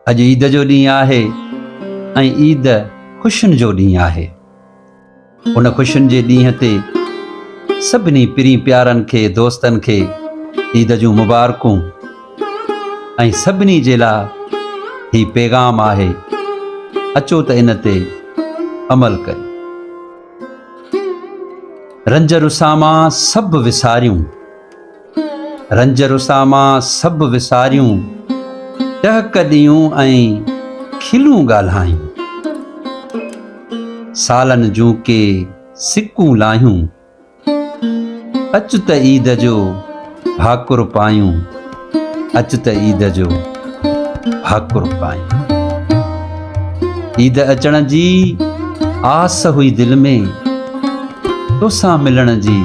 अॼु ईद जो ॾींहुं आहे ऐं ईद ख़ुशियुनि जो ॾींहुं आहे। उन ख़ुशियुनि जे ॾींहं ते सभिनी पिरी प्यारनि खे दोस्तनि खे ईद जूं मुबारकूं। ऐं सभिनी जे लाइ ही पैगाम आहे, अचो त इन ते अमल कयो। रंज रुसामा सभु विसारियूं, रंज रुसामा सभु विसारियूं, टहक ॾियूं ऐं खिलूं ॻाल्हायूं। सालनि जूं के सिकूं लाहियूं, अचु त ईद जो भाकुर पायूं, अचु त ईद जो भाकुर पायूं। ईद अचण जी आस हुई दिल में, तोसां मिलण जी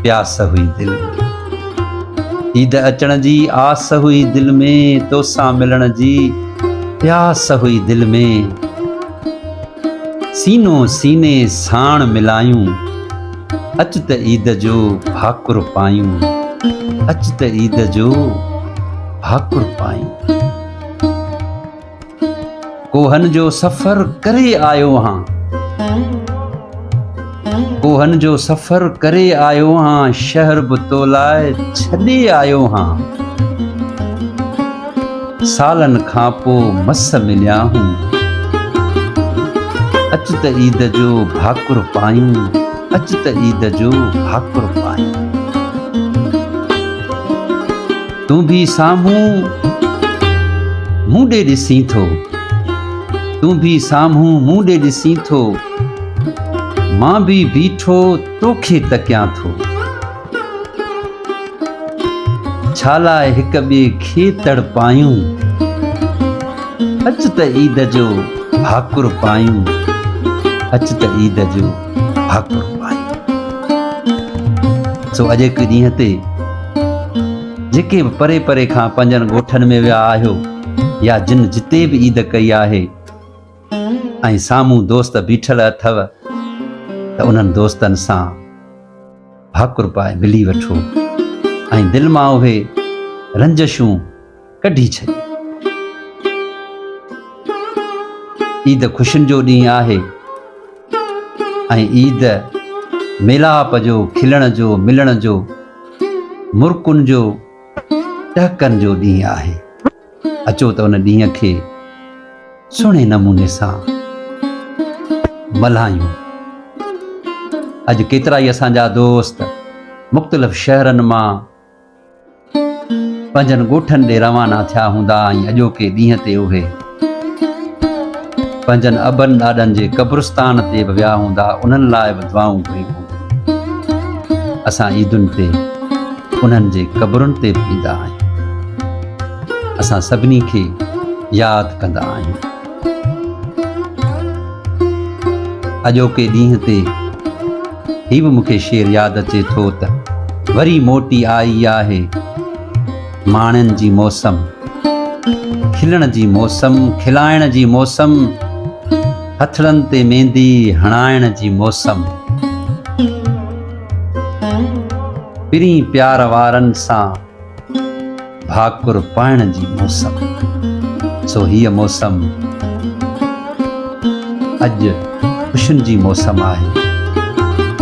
प्यास हुई दिल में। ईद अचण जी आस हुई दिल में, तोसां मिलण जी प्यास हुई दिल में। सीनो सीने साण मिलायूं, अचु त ईद जो भाकुर पायूं, अचु त ईद जो भाकुर पायूं। कोहन जो सफ़र करे आयो हां, कोहन जो सफ़र करे आयो हां, शहर बि तो लाइ छॾे आयो हां। सालनि खां पोइ मस मिलिया हूं, अचु त ईद जो भाकुर पायूं, अचु त ईद जो भाकुर पायूं। तूं बि साम्हूं मूं ॾे ॾिसीं थो, तूं बि साम्हूं मूं ॾे ॾिसीं थो, मां बि बीठो तोखे तकियां थो। छा लाइ हिक ॿिए खे तड़पायूं, अचु त ईद जो भाकुर पायूं, अचु त ईद जो भाकुर पायूं। सो अॼु हिकु ॾींहं ते जेके बि परे परे खां पंजनि ॻोठनि में विया आहियो, या जिन जिते बि ईद कई आहे ऐं साम्हूं दोस्त बीठल अथव, त उन्हनि दोस्तनि सां भाकुर पाए मिली वठो ऐं दिलि मां उहे रंजशूं कढी छॾियो। ईद ख़ुशियुनि जो ॾींहुं आहे ऐं ईद मिलाप जो, खिलण जो, मिलण जो, मुर्कुनि जो, टहकनि जो ॾींहुं आहे। अचो त उन ॾींहं खे सुहिणे नमूने सां मल्हायूं। अॼु केतिरा ई असांजा दोस्त मुख़्तलिफ़ शहरनि मां पंहिंजनि ॻोठनि ॾे रवाना थिया हूंदा ऐं अॼोके ॾींहं ते उहे पंहिंजनि अबनि ॾाॾनि जे क़ब्रिस्तान ते बि विया हूंदा, उन्हनि लाइ बि दुआऊं कयूं हूंदियूं। असां ईदुनि ते उन्हनि जे क़ब्रुनि ते बि ईंदा आहियूं, असां सभिनी खे यादि कंदा आहियूं। अॼोके ॾींहं ते ही बि मूंखे शेर यादि अचे थो त वरी मोटी आई आहे माणियुनि जी मौसम, खिलण जी मौसम, खिलाइण जी मौसम, हथड़नि ते मेहंदी हणाइण जी मौसम, पिरी प्यार वारनि सां भाकुर पाइण जी मौसम। सो हीअ मौसम अॼु ख़ुशियुनि जी मौसम आहे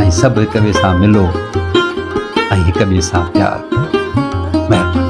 ऐं सभु हिक ॿिए सां मिलो ऐं हिक ॿिए सां प्यार कयो। महिरबानी।